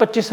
25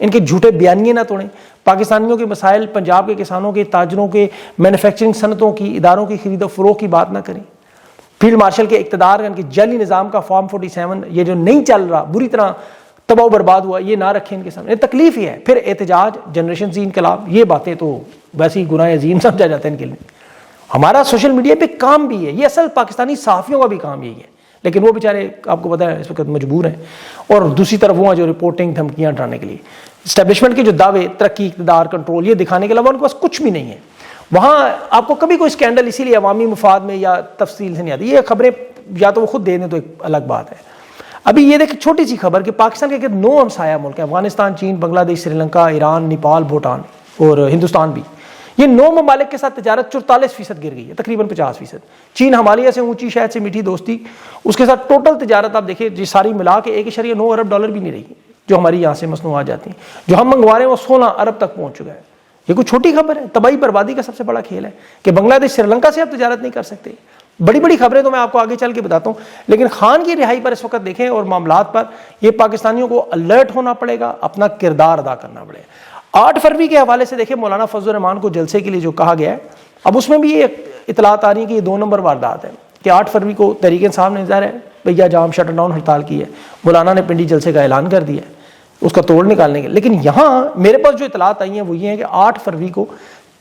ان کے جھوٹے بیانیے نہ توڑیں. پاکستانیوں کے مسائل، پنجاب کے کسانوں کے، تاجروں کے، مینوفیکچرنگ صنعتوں کی، اداروں کی خرید و فروخت کی بات نہ کریں. فیلڈ مارشل کے اقتدار ان کے جعلی نظام کا فارم 47 یہ جو نہیں چل رہا، بری طرح تباہ و برباد ہوا، یہ نہ رکھیں ان کے سامنے. تکلیف ہی ہے. پھر احتجاج، جنریشن زی انقلاب، یہ باتیں تو ویسے ہی گناہ عظیم سمجھا جاتا ہے ان کے لیے. ہمارا سوشل میڈیا پہ کام بھی ہے، یہ اصل پاکستانی صحافیوں کا بھی کام یہی ہے، لیکن وہ بیچارے آپ کو پتہ ہے اس وقت مجبور ہیں. اور دوسری طرف وہ ہیں جو رپورٹنگ دھمکیاں ڈرانے کے لیے، اسٹیبلشمنٹ کے جو دعوے ترقی، اقتدار، کنٹرول یہ دکھانے کے علاوہ ان کے پاس کچھ بھی نہیں ہے. وہاں آپ کو کبھی کوئی اسکینڈل اسی لیے عوامی مفاد میں یا تفصیل سے نہیں آتی. یہ خبریں یا تو وہ خود دے دیں تو ایک الگ بات ہے. ابھی یہ دیکھ چھوٹی سی خبر کہ پاکستان کے 9 ہمسایہ ملک ہیں، افغانستان، چین، بنگلہ دیش، سری لنکا، ایران، نیپال، بھوٹان اور ہندوستان بھی. یہ 9 ممالک کے ساتھ تجارت 44% گر گئی ہے، تقریباً 50%. چین ہمالیہ سے اونچی شہد سے میٹھی دوستی، اس کے ساتھ ٹوٹل تجارت آپ دیکھیں جی ساری ملا کے 1.9 ارب ڈالر بھی نہیں رہی جو ہماری یہاں سے مصنوعات جاتی ہیں. جو ہم منگوا رہے ہیں وہ 16 ارب تک پہنچ چکا ہے. یہ کوئی چھوٹی خبر ہے، تباہی بربادی کا سب سے بڑا کھیل ہے کہ بنگلہ دیش، سری لنکا سے آپ تجارت نہیں کر سکتے. بڑی بڑی خبریں تو میں آپ کو آگے چل کے بتاتا ہوں، لیکن خان کی رہائی پر اس وقت دیکھیں اور معاملات پر یہ پاکستانیوں کو الرٹ ہونا پڑے گا، اپنا کردار ادا کرنا پڑے گا. 8 فروری کے حوالے سے دیکھیں مولانا فضل الرحمان کو جلسے کے لیے جو کہا گیا ہے، اب اس میں بھی یہ اطلاعات آ رہی ہیں کہ یہ 2 نمبر واردات ہے کہ 8 فروری کو تحریک انصاف نے ظاہر ہے بھیا جام شٹ ڈاؤن ہڑتال کی ہے، مولانا نے پنڈی جلسے کا اعلان کر دیا ہے اس کا توڑ نکالنے کے. لیکن یہاں میرے پاس جو اطلاعات آئی ہیں وہ یہ ہیں کہ 8 فروری کو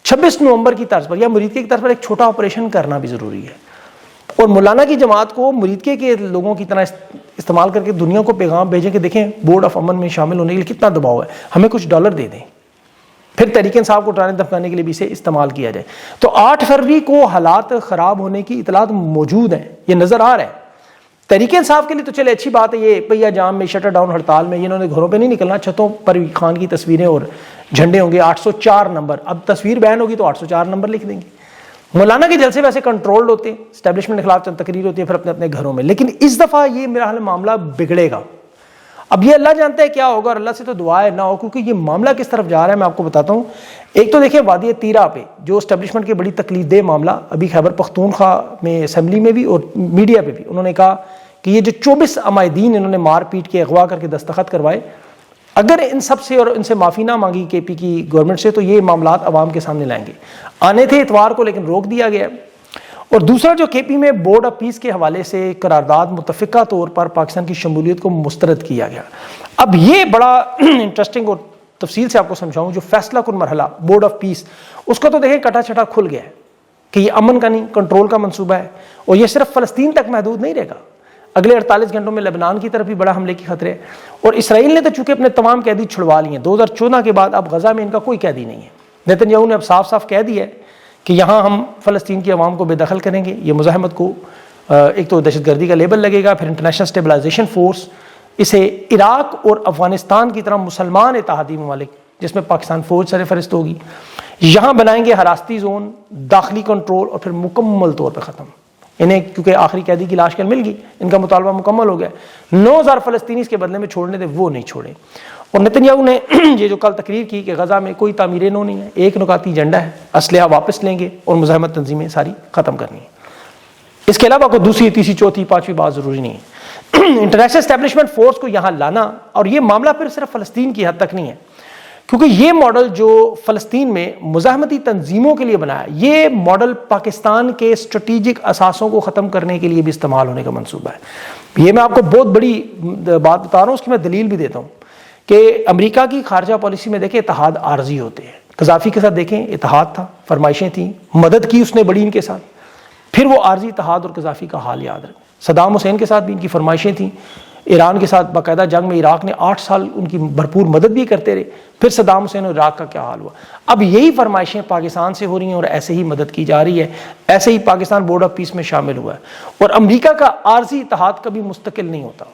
26 نومبر کی طرز پر یا مریدکے کی طرز پر ایک چھوٹا آپریشن کرنا بھی ضروری ہے، اور مولانا کی جماعت کو مریدکے کے لوگوں کی طرح استعمال کر کے دنیا کو پیغام بھیجیں کہ دیکھیں بورڈ آف امن میں شامل ہونے کے لیے کتنا دباؤ ہے، ہمیں کچھ ڈالر دے دیں. پھر تحریک انصاف کو ڈرانے دھمکانے کے لیے بھی اسے استعمال کیا جائے. تو 8 فروری کو حالات خراب ہونے کی اطلاعات موجود ہیں، یہ نظر آ رہا ہے. تحریک انصاف کے لیے تو چلے اچھی بات ہے، یہ پہیا جام میں شٹر ڈاؤن ہڑتال میں انہوں نے گھروں پہ نہیں نکلنا، چھتوں پر خان کی تصویریں اور جھنڈے ہوں گے. 804 نمبر، اب تصویر بین ہوگی تو 804 نمبر لکھ دیں گے. مولانا کے جلسے ویسے کنٹرولڈ ہوتے ہیں، اسٹیبلشمنٹ کے خلاف چند تقریر ہوتی ہے پھر اپنے اپنے گھروں میں، لیکن اس دفعہ یہ میرا حال معاملہ بگڑے گا. اب یہ اللہ جانتا ہے کیا ہوگا، اور اللہ سے تو دعا ہے نہ ہو، کیونکہ یہ معاملہ کس طرف جا رہا ہے میں آپ کو بتاتا ہوں. ایک تو دیکھیں وادی تیرا پہ جو اسٹیبلشمنٹ کی بڑی تکلیف دہ معاملہ ابھی خیبر پختونخوا میں اسمبلی میں بھی اور میڈیا پہ بھی انہوں نے کہا کہ یہ جو 24 عمائدین انہوں نے مار پیٹ کے اغوا کر کے دستخط کروائے، اگر ان سب سے اور ان سے معافی نہ مانگی کے پی کی گورنمنٹ سے تو یہ معاملات عوام کے سامنے لائیں گے. آنے تھے اتوار کو لیکن روک دیا گیا. اور دوسرا جو کے پی میں بورڈ آف پیس کے حوالے سے قرارداد متفقہ طور پر پاکستان کی شمولیت کو مسترد کیا گیا. اب یہ بڑا انٹرسٹنگ اور تفصیل سے آپ کو سمجھاؤں، جو فیصلہ کن مرحلہ بورڈ آف پیس اس کا تو دیکھیں کٹا چھٹا کھل گیا ہے کہ یہ امن کا نہیں کنٹرول کا منصوبہ ہے، اور یہ صرف فلسطین تک محدود نہیں رہے گا. اگلے 48 گھنٹوں میں لبنان کی طرف بھی بڑا حملے کی خطرے. اور اسرائیل نے تو چونکہ اپنے تمام قیدی چھڑوا لیے ہیں 2014 کے بعد، اب غزہ میں ان کا کوئی قیدی نہیں ہے. نیتن یاہو نے اب صاف صاف کہہ دیا ہے کہ یہاں ہم فلسطین کی عوام کو بے دخل کریں گے. یہ مزاحمت کو ایک تو دہشت گردی کا لیبل لگے گا، پھر انٹرنیشنل اسٹیبلائزیشن فورس اسے عراق اور افغانستان کی طرح مسلمان اتحادی ممالک جس میں پاکستان فوج سرفہرست ہوگی، یہاں بنائیں گے حراستی زون، داخلی کنٹرول، اور پھر مکمل طور پہ ختم. انہیں کیونکہ آخری قیدی کی لاش کل مل گئی، ان کا مطالبہ مکمل ہو گیا. 9000 فلسطینی اس کے بدلے میں چھوڑنے تھے، وہ نہیں چھوڑے. اور نیتن یاہو نے یہ جو کل تقریر کی کہ غزہ میں کوئی تعمیر نو نہیں ہے، ایک نکاتی ایجنڈا ہے، اسلحہ واپس لیں گے اور مزاحمت تنظیمیں ساری ختم کرنی ہے. اس کے علاوہ کوئی دوسری تیسری چوتھی پانچویں بات ضروری نہیں ہے. انٹرنیشنل اسٹیبلشمنٹ فورس کو یہاں لانا، اور یہ معاملہ پھر صرف فلسطین کی حد تک نہیں ہے، کیونکہ یہ ماڈل جو فلسطین میں مزاحمتی تنظیموں کے لیے بنایا، یہ ماڈل پاکستان کے اسٹریٹجک اثاثوں کو ختم کرنے کے لیے بھی استعمال ہونے کا منصوبہ ہے. یہ میں آپ کو بہت بڑی بات بتا رہا ہوں، اس کی میں دلیل بھی دیتا ہوں کہ امریکہ کی خارجہ پالیسی میں دیکھیں اتحاد عارضی ہوتے ہیں. قذافی کے ساتھ دیکھیں اتحاد تھا، فرمائشیں تھیں، مدد کی اس نے بڑی ان کے ساتھ، پھر وہ عارضی اتحاد اور قذافی کا حال یاد رکھیں. صدام حسین کے ساتھ بھی ان کی فرمائشیں تھیں، ایران کے ساتھ باقاعدہ جنگ میں عراق نے 8 سال ان کی بھرپور مدد بھی کرتے رہے. پھر صدام حسین اور عراق کا کیا حال ہوا. اب یہی فرمائشیں پاکستان سے ہو رہی ہیں اور ایسے ہی مدد کی جا رہی ہے، ایسے ہی پاکستان بورڈ آف پیس میں شامل ہوا ہے. اور امریکہ کا عارضی اتحاد کبھی مستقل نہیں ہوتا.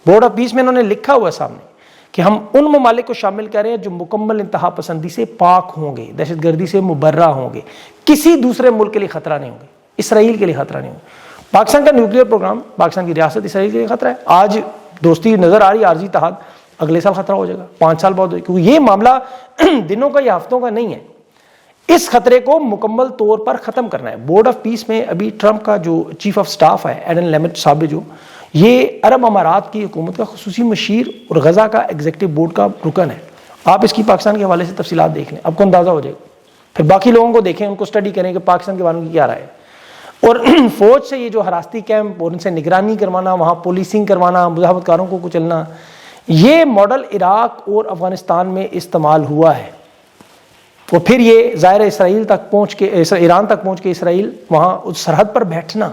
بورڈ آف پیس میں انہوں نے لکھا ہوا ہے سامنے کہ ہم ان ممالک کو شامل کر رہے ہیں جو مکمل انتہا پسندی سے پاک ہوں گے، دہشت گردی سے مبرہ ہوں گے، کسی دوسرے ملک کے لیے خطرہ نہیں ہوں گے، اسرائیل کے لیے خطرہ نہیں ہوگا. پاکستان کا نیوکلیئر پروگرام، پاکستان کی ریاست اسرائیل کے لیے خطرہ ہے. آج دوستی نظر آ رہی ہے، عارضی اتحاد اگلے سال خطرہ ہو جائے گا، 5 سال بعد، کیونکہ یہ معاملہ دنوں کا یا ہفتوں کا نہیں ہے. اس خطرے کو مکمل طور پر ختم کرنا ہے. بورڈ آف پیس میں ابھی ٹرمپ کا جو چیف آف سٹاف ہے ایڈن لیمٹ صاحب، جو یہ عرب امارات کی حکومت کا خصوصی مشیر اور غزہ کا ایگزیکٹو بورڈ کا رکن ہے، آپ اس کی پاکستان کے حوالے سے تفصیلات دیکھ لیں، آپ کو اندازہ ہو جائے گا. پھر باقی لوگوں کو دیکھیں، ان کو اسٹڈی کریں کہ پاکستان کے بارے میں کیا رائے ہے. اور فوج سے یہ جو حراستی کیمپ اور ان سے نگرانی کروانا، وہاں پولیسنگ کروانا، مزاحمت کاروں کو کچلنا، یہ ماڈل عراق اور افغانستان میں استعمال ہوا ہے. اور پھر یہ ظاہر اسرائیل تک پہنچ کے، ایران تک پہنچ کے اسرائیل وہاں اس سرحد پر بیٹھنا.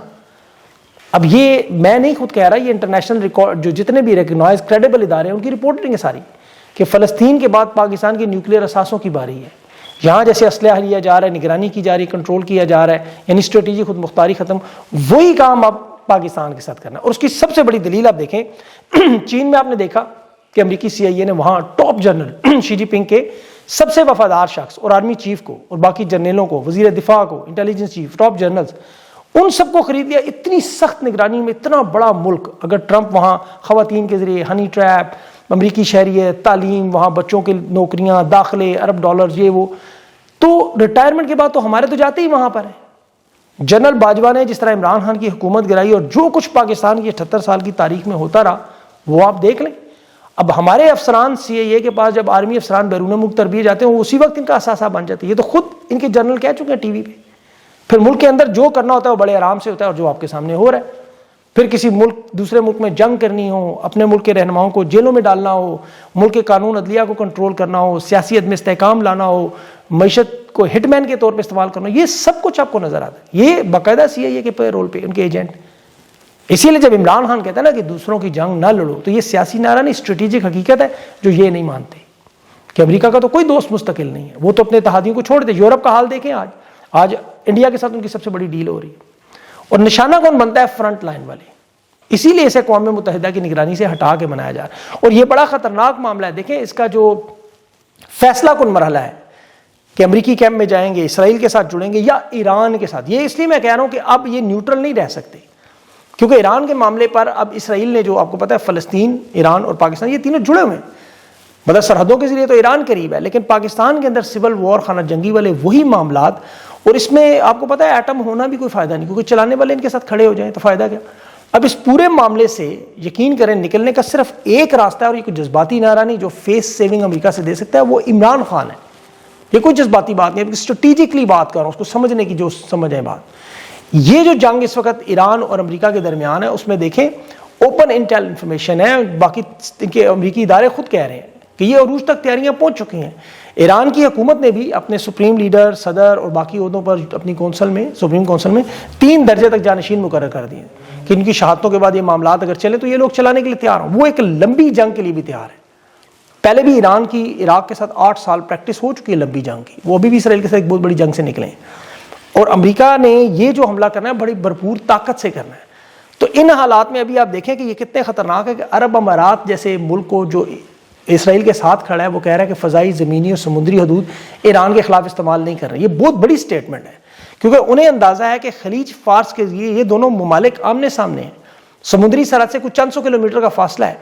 اب یہ میں نہیں خود کہہ رہا، یہ انٹرنیشنل ریکارڈ جو جتنے بھی ریکگنائز کریڈیبل ادارے ہیں ان کی رپورٹنگ ہے ساری، کہ فلسطین کے بعد پاکستان کی نیوکلیئر اثاثوں کی باری ہے. یہاں جیسے اسلحہ لیا جا رہا ہے، نگرانی کی جا رہی ہے، کنٹرول کیا جا رہا ہے، یعنی اسٹریٹجی خود مختاری ختم، وہی کام اب پاکستان کے ساتھ کرنا ہے. اور اس کی سب سے بڑی دلیل آپ دیکھیں، چین میں آپ نے دیکھا کہ امریکی CIA نے وہاں ٹاپ جنرل شی جی پنگ کے سب سے وفادار شخص اور آرمی چیف کو اور باقی جنرلوں کو، وزیر دفاع کو، انٹیلیجنس چیف، ٹاپ جنرلز، ان سب کو خرید لیا. اتنی سخت نگرانی میں اتنا بڑا ملک، اگر ٹرمپ وہاں خواتین کے ذریعے ہنی ٹریپ، امریکی شہریت، تعلیم، وہاں بچوں کی نوکریاں، داخلے، ارب ڈالرز، یہ وہ، تو ریٹائرمنٹ کے بعد تو ہمارے تو جاتے ہی وہاں پر ہیں. جنرل باجوہ نے جس طرح عمران خان کی حکومت گرائی اور جو کچھ پاکستان کی 78 سال کی تاریخ میں ہوتا رہا وہ آپ دیکھ لیں. اب ہمارے افسران CIA کے پاس جب آرمی افسران بیرون ملک تربیت جاتے ہیں، وہ اسی وقت ان کا اثاثہ بن جاتے ہیں. یہ تو خود ان کے جنرل کہہ چکے ہیں TV پہ. پھر ملک کے اندر جو کرنا ہوتا ہے وہ بڑے آرام سے ہوتا ہے، اور جو آپ کے سامنے ہو رہا ہے. پھر کسی ملک دوسرے ملک میں جنگ کرنی ہو، اپنے ملک کے رہنماؤں کو جیلوں میں ڈالنا ہو، ملک کے قانون عدلیہ کو کنٹرول کرنا ہو، سیاسی عدم استحکام لانا ہو، معیشت کو ہٹ مین کے طور پہ استعمال کرنا، یہ سب کچھ آپ کو نظر آتا ہے. یہ باقاعدہ CIA کے رول پہ ان کے ایجنٹ. اسی لیے جب عمران خان کہتا ہے نا کہ دوسروں کی جنگ نہ لڑو، تو یہ سیاسی نعرہ نہیں، اسٹریٹجک حقیقت ہے جو یہ نہیں مانتے کہ امریکہ کا تو کوئی دوست مستقل نہیں ہے. وہ تو اپنے اتحادیوں کو چھوڑ دے. یورپ کا حال دیکھیں، آج انڈیا کے ساتھ ان کی سب سے بڑی ڈیل ہو رہی ہے. اور نشانہ کون بنتا ہے؟ فرنٹ لائن والے. اسی لیے اسے اقوام متحدہ کی نگرانی سے ہٹا کے بنایا جا رہا ہے. اور یہ بڑا خطرناک معاملہ ہے. دیکھیں اس کا جو فیصلہ کن مرحلہ ہے کہ امریکی کیمپ میں جائیں گے، اسرائیل کے ساتھ جڑیں گے یا ایران کے ساتھ. یہ اس لیے میں کہہ رہا ہوں کہ اب یہ نیوٹرل نہیں رہ سکتے، کیونکہ ایران کے معاملے پر اب اسرائیل نے، جو آپ کو پتہ ہے فلسطین، ایران اور پاکستان یہ تینوں جڑے ہوئے ہیں. مطلب سرحدوں کے ذریعے تو ایران قریب ہے، لیکن پاکستان کے اندر سول وار، خانہ جنگی والے وہی معاملات. اور اس میں آپ کو پتہ ہے ایٹم ہونا بھی کوئی فائدہ نہیں، کیونکہ چلانے والے ان کے ساتھ کھڑے ہو جائیں تو فائدہ کیا. اب اس پورے معاملے سے یقین کریں نکلنے کا صرف ایک راستہ ہے، اور یہ کوئی جذباتی نعرہ نہیں جو فیس سیونگ امریکہ سے دے سکتا ہے، وہ عمران خان ہے. یہ کوئی جذباتی بات نہیں ہے، اسٹریٹجکلی بات کر رہا ہوں، اس کو سمجھنے کی جو سمجھ ہے بات. یہ جو جنگ اس وقت ایران اور امریکہ کے درمیان ہے، اس میں دیکھیں اوپن انٹیل انفارمیشن ہے، باقی کے امریکی ادارے خود کہہ رہے ہیں کہ یہ عروج تک تیاریاں پہنچ چکی ہیں. ایران کی حکومت نے بھی اپنے سپریم لیڈر، صدر اور باقی عہدوں پر اپنی کونسل میں، سپریم کونسل میں 3 درجے تک جانشین مقرر کر دیے کہ ان کی شہادتوں کے بعد یہ معاملات اگر چلے تو یہ لوگ چلانے کے لیے تیار ہوں. وہ ایک لمبی جنگ کے لیے بھی تیار ہے. پہلے بھی ایران کی عراق کے ساتھ 8 سال پریکٹس ہو چکی ہے لمبی جنگ کی، وہ ابھی بھی اسرائیل کے ساتھ ایک بہت بڑی جنگ سے نکلے ہیں. اور امریکہ نے یہ جو حملہ کرنا ہے بڑی بھرپور طاقت سے کرنا ہے. تو ان حالات میں ابھی آپ دیکھیں کہ یہ کتنے خطرناک ہے کہ عرب امارات جیسے ملک کو جو اسرائیل کے ساتھ کھڑا ہے، وہ کہہ رہا ہے کہ فضائی، زمینی اور سمندری حدود ایران کے خلاف استعمال نہیں کر رہے. یہ بہت بڑی سٹیٹمنٹ ہے، کیونکہ انہیں اندازہ ہے کہ خلیج فارس کے ذریعے یہ دونوں ممالک آمنے سامنے ہیں. سمندری سرحد سے کچھ چند سو کلومیٹر کا فاصلہ ہے.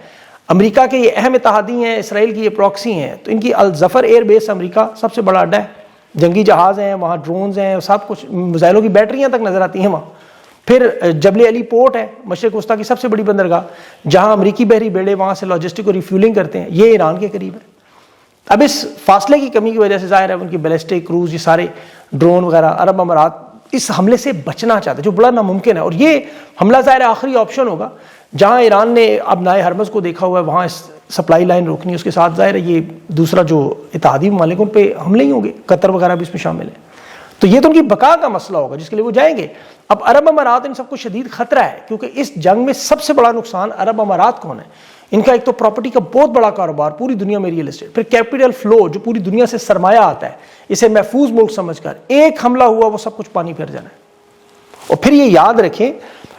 امریکہ کے یہ اہم اتحادی ہیں، اسرائیل کی یہ پراکسی ہیں. تو ان کی الظفر ایئر بیس امریکہ سب سے بڑا اڈا ہے. جنگی جہاز ہیں وہاں، ڈرونز ہیں، سب کچھ، میزائلوں کی بیٹریاں تک نظر آتی ہیں وہاں. پھر جبل علی پورٹ ہے، مشرق وسطیٰ کی سب سے بڑی بندرگاہ، جہاں امریکی بحری بیڑے وہاں سے لاجسٹک اور ریفیولنگ کرتے ہیں. یہ ایران کے قریب ہے. اب اس فاصلے کی کمی کی وجہ سے ظاہر ہے ان کی بیلسٹک کروز، یہ سارے ڈرون وغیرہ، عرب امارات اس حملے سے بچنا چاہتے ہیں جو بڑا ناممکن ہے. اور یہ حملہ ظاہر آخری آپشن ہوگا. جہاں ایران نے اب نائے ہرمز کو دیکھا ہوا ہے، وہاں سپلائی لائن روکنی، اس کے ساتھ ظاہر ہے یہ دوسرا جو اتحادی ممالک ان پہ حملے ہی ہوں گے. قطر وغیرہ بھی اس میں شامل ہے. تو یہ تو ان کی بقا کا مسئلہ ہوگا جس کے لیے وہ جائیں گے. اب عرب امارات ان سب کو شدید خطرہ ہے، کیونکہ اس جنگ میں سب سے بڑا نقصان عرب امارات کون ہے؟ ان کا ایک تو پراپرٹی کا بہت بڑا کاروبار پوری دنیا میں ریئل اسٹیٹ، پھر کیپٹل فلو جو پوری دنیا سے سرمایہ آتا ہے، اسے محفوظ ملک سمجھ کر ایک حملہ ہوا وہ سب کچھ پانی پھر جانا ہے. اور پھر یہ یاد رکھیں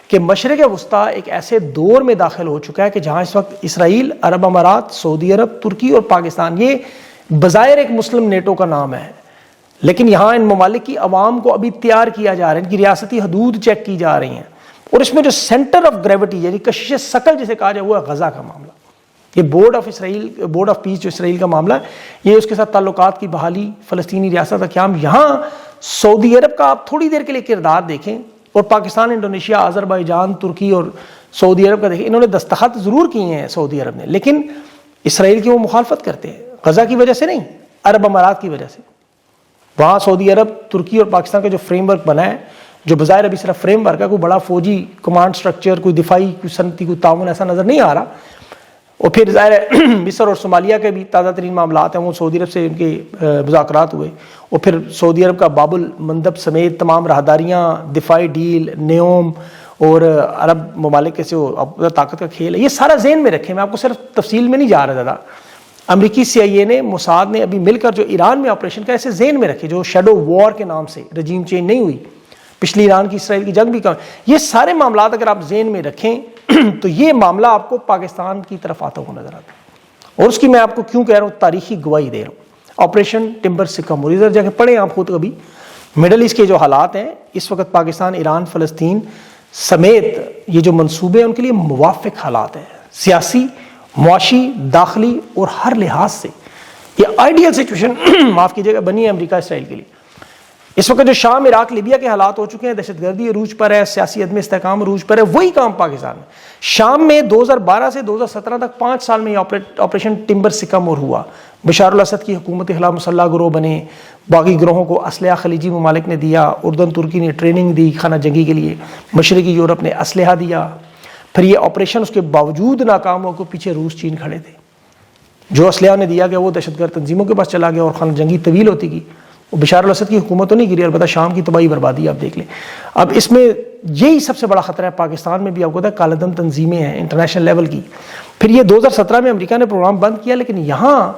کہ مشرق وسطیٰ ایک ایسے دور میں داخل ہو چکا ہے کہ جہاں اس وقت اسرائیل، عرب امارات، سعودی عرب، ترکی اور پاکستان، یہ بظاہر ایک مسلم نیٹو کا نام ہے، لیکن یہاں ان ممالک کی عوام کو ابھی تیار کیا جا رہا ہے، ان کی ریاستی حدود چیک کی جا رہی ہیں. اور اس میں جو سینٹر آف گریوٹی یعنی کشش ثقل جسے کہا جائے وہ ہے غزہ کا معاملہ. یہ بورڈ آف پیس جو اسرائیل کا معاملہ ہے، یہ اس کے ساتھ تعلقات کی بحالی، فلسطینی ریاست کا قیام. یہاں سعودی عرب کا آپ تھوڑی دیر کے لیے کردار دیکھیں، اور پاکستان، انڈونیشیا، آذربائیجان، ترکی اور سعودی عرب کا دیکھیں. انہوں نے دستخط ضرور کیے ہیں سعودی عرب نے، لیکن اسرائیل کی وہ مخالفت کرتے ہیں. غزہ کی وجہ سے نہیں، عرب امارات کی وجہ سے۔ وہاں سعودی عرب، ترکی اور پاکستان کا جو فریم ورک بنا ہے، جو بظاہر ابھی صرف فریم ورک ہے، کوئی بڑا فوجی کمانڈ سٹرکچر، کوئی دفاعی، کوئی صنعتی، کوئی تعاون ایسا نظر نہیں آ رہا۔ اور پھر ظاہر ہے مصر اور صومالیہ کے بھی تازہ ترین معاملات ہیں، وہ سعودی عرب سے ان کے مذاکرات ہوئے، اور پھر سعودی عرب کا باب المندب سمیت تمام راہداریاں، دفاعی ڈیل، نیوم اور عرب ممالک کے سے طاقت کا کھیل ہے، یہ سارا ذہن میں رکھیں۔ میں آپ کو صرف تفصیل میں نہیں جا رہا زیادہ۔ امریکی CIA نے، موساد نے ابھی مل کر جو ایران میں آپریشن کا، اسے ذہن میں رکھے، جو شیڈو وار کے نام سے رجیم چینج نہیں ہوئی، پچھلی ایران کی اسرائیل کی جنگ بھی کم، یہ سارے معاملات اگر آپ ذہن میں رکھیں تو یہ معاملہ آپ کو پاکستان کی طرف آتا ہوا نظر آتا ہے۔ اور اس کی میں آپ کو کیوں کہہ رہا ہوں، تاریخی گواہی دے رہا ہوں۔ آپریشن ٹمبر سکم، اور ادھر جا کے پڑھیں آپ خود کبھی، مڈل ایسٹ کے جو حالات ہیں اس وقت، پاکستان، ایران، فلسطین سمیت یہ جو منصوبے ہیں ان کے لیے موافق حالات ہیں، سیاسی، معاشی، داخلی اور ہر لحاظ سے یہ آئیڈیل سچویشن معاف کیجیے گا بنی ہے امریکہ اسرائیل کے لیے۔ اس وقت جو شام، عراق، لیبیا کے حالات ہو چکے ہیں، دہشت گردی عروج پر ہے، سیاسی عدم استحکام عروج پر ہے، وہی کام پاکستان میں۔ شام میں 2012 سے 2017 تک 5 سال میں آپریشن ٹمبر سکم اور ہوا۔ بشار الاسد کی حکومت کے خلاف مسلح گروہ بنے، باقی گروہوں کو اسلحہ خلیجی ممالک نے دیا، اردن، ترکی نے ٹریننگ دی خانہ جنگی کے لیے، مشرقی یورپ نے اسلحہ دیا۔ پھر یہ آپریشن اس کے باوجود ناکام ہو کے پیچھے روس، چین کھڑے تھے۔ جو اسلحہ نے دیا گیا وہ دہشت گرد تنظیموں کے پاس چلا گیا اور خانہ جنگی طویل ہوتی گئی۔ بشار الاسد کی حکومت تو نہیں گری، البتہ شام کی تباہی بربادی آپ دیکھ لیں۔ اب اس میں یہی سب سے بڑا خطرہ ہے، پاکستان میں بھی آپ کو پتہ ہے کالہ دم تنظیمیں ہیں انٹرنیشنل لیول کی۔ پھر یہ 2017 میں امریکہ نے پروگرام بند کیا، لیکن یہاں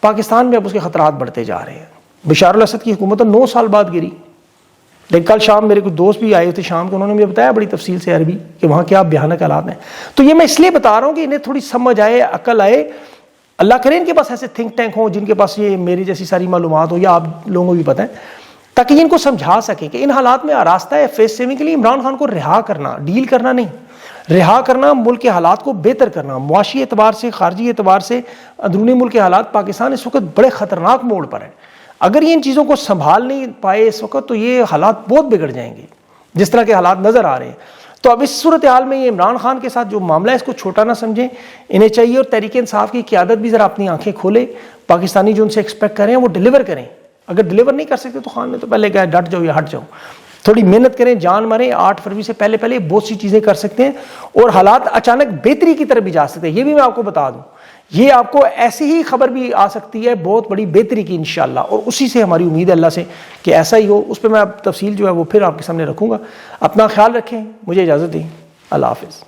پاکستان میں اب اس کے خطرات بڑھتے جا رہے ہیں۔ بشار الاسد کی حکومت 9 سال بعد گری، لیکن کل شام میرے کچھ دوست بھی آئے تھے شام کے، انہوں نے مجھے بتایا بڑی تفصیل سے عربی کہ وہاں کیا بھیانک حالات ہیں۔ تو یہ میں اس لیے بتا رہا ہوں کہ انہیں تھوڑی سمجھ آئے، عقل آئے، اللہ کرے ان کے پاس ایسے تھنک ٹینک ہوں جن کے پاس یہ میری جیسی ساری معلومات ہو، یا آپ لوگوں کو بھی پتہ ہے، تاکہ ان کو سمجھا سکیں کہ ان حالات میں آراستہ ہے فیس سیونگ کے لیے عمران خان کو رہا کرنا، ڈیل کرنا نہیں، رہا کرنا، ملک کے حالات کو بہتر کرنا، معاشی اعتبار سے، خارجی اعتبار سے، اندرونی ملک کے حالات پاکستان اس وقت بڑے خطرناک موڑ پر ہے۔ اگر یہ ان چیزوں کو سنبھال نہیں پائے اس وقت تو یہ حالات بہت بگڑ جائیں گے، جس طرح کے حالات نظر آ رہے ہیں۔ تو اب اس صورتحال میں یہ عمران خان کے ساتھ جو معاملہ ہے اس کو چھوٹا نہ سمجھیں، انہیں چاہیے، اور تحریک انصاف کی قیادت بھی ذرا اپنی آنکھیں کھولے، پاکستانی جو ان سے ایکسپیکٹ کریں وہ ڈیلیور کریں۔ اگر ڈیلیور نہیں کر سکتے تو خان نے تو پہلے کہا ڈٹ جاؤ یا ہٹ جاؤ، تھوڑی محنت کریں، جان ماریں۔ 8 فروری سے پہلے بہت سی چیزیں کر سکتے ہیں اور حالات اچانک بہتری کی طرف بھی جا سکتے ہیں۔ یہ بھی میں آپ کو بتا دوں، یہ آپ کو ایسی ہی خبر بھی آ سکتی ہے بہت بڑی بہتری کی انشاءاللہ، اور اسی سے ہماری امید ہے اللہ سے کہ ایسا ہی ہو۔ اس پہ میں اب تفصیل جو ہے وہ پھر آپ کے سامنے رکھوں گا۔ اپنا خیال رکھیں، مجھے اجازت دیں، اللہ حافظ۔